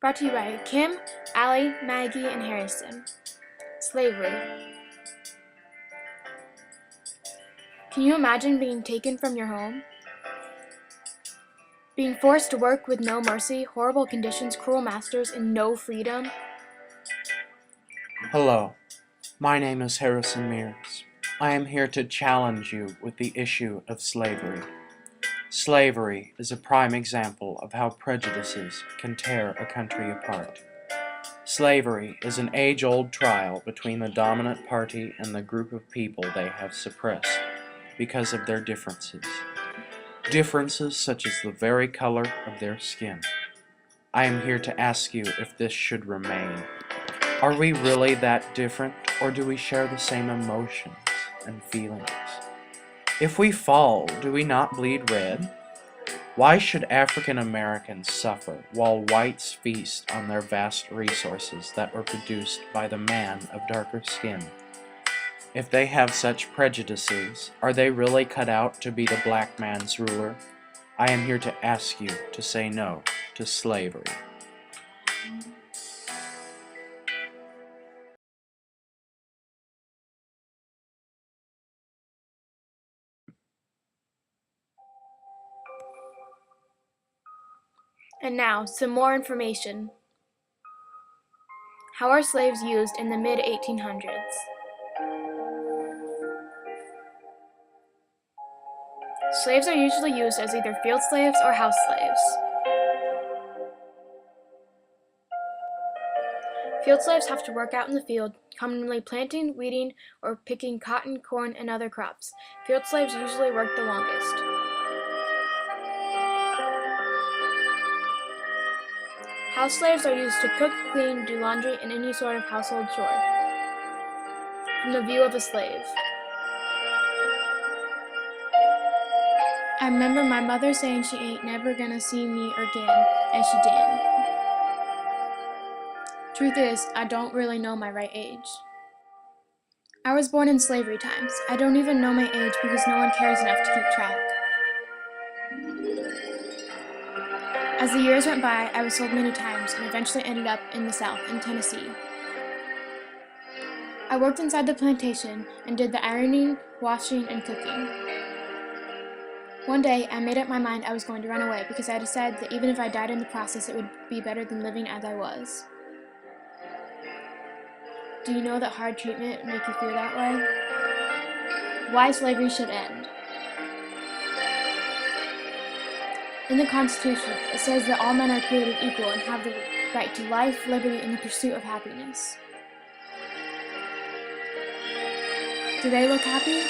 Brought to you by Kim, Allie, Maggie, and Harrison. Slavery. Can you imagine being taken from your home? Being forced to work with no mercy, horrible conditions, cruel masters, and no freedom? Hello, my name is Harrison Mears. I am here to challenge you with the issue of slavery. Slavery is a prime example of how prejudices can tear a country apart. Slavery is an age-old trial between the dominant party and the group of people they have suppressed because of their differences. Differences such as the very color of their skin. I am here to ask you if this should remain. Are we really that different, or do we share the same emotions and feelings? If we fall, do we not bleed red? Why should African Americans suffer while whites feast on their vast resources that were produced by the man of darker skin? If they have such prejudices, are they really cut out to be the black man's ruler? I am here to ask you to say no to slavery. And now, some more information. How are slaves used in the mid-1800s? Slaves are usually used as either field slaves or house slaves. Field slaves have to work out in the field, commonly planting, weeding, or picking cotton, corn, and other crops. Field slaves usually work the longest. House slaves are used to cook, clean, do laundry, and any sort of household chore. From the view of a slave. I remember my mother saying she ain't never gonna see me again, and she didn't. Truth is, I don't really know my right age. I was born in slavery times. I don't even know my age because no one cares enough to keep track. As the years went by, I was sold many times and eventually ended up in the South, in Tennessee. I worked inside the plantation and did the ironing, washing, and cooking. One day, I made up my mind I was going to run away because I decided that even if I died in the process, it would be better than living as I was. Do you know that hard treatment make you feel that way? Why slavery should end. In the Constitution, it says that all men are created equal and have the right to life, liberty, and the pursuit of happiness. Do they look happy?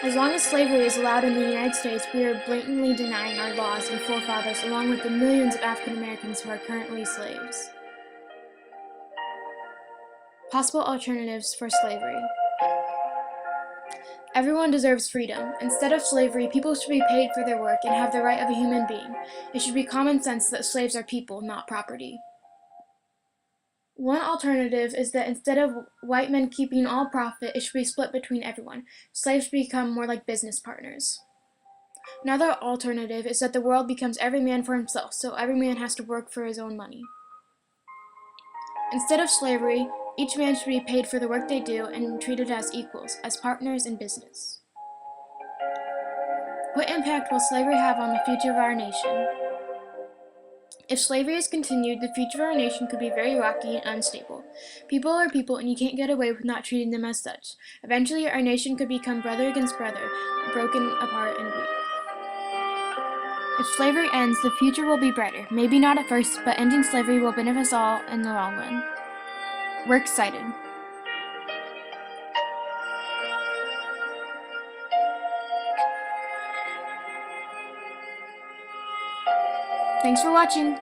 As long as slavery is allowed in the United States, we are blatantly denying our laws and forefathers along with the millions of African Americans who are currently slaves. Possible alternatives for slavery. Everyone deserves freedom. Instead of slavery, people should be paid for their work and have the right of a human being. It should be common sense that slaves are people, not property. One alternative is that instead of white men keeping all profit, it should be split between everyone. Slaves become more like business partners. Another alternative is that the world becomes every man for himself, so every man has to work for his own money. Instead of slavery, each man should be paid for the work they do and treated as equals, as partners in business. What impact will slavery have on the future of our nation? If slavery is continued, the future of our nation could be very rocky and unstable. People are people, and you can't get away with not treating them as such. Eventually, our nation could become brother against brother, broken apart and weak. If slavery ends, the future will be brighter. Maybe not at first, but ending slavery will benefit us all in the long run. We're excited. Thanks for watching.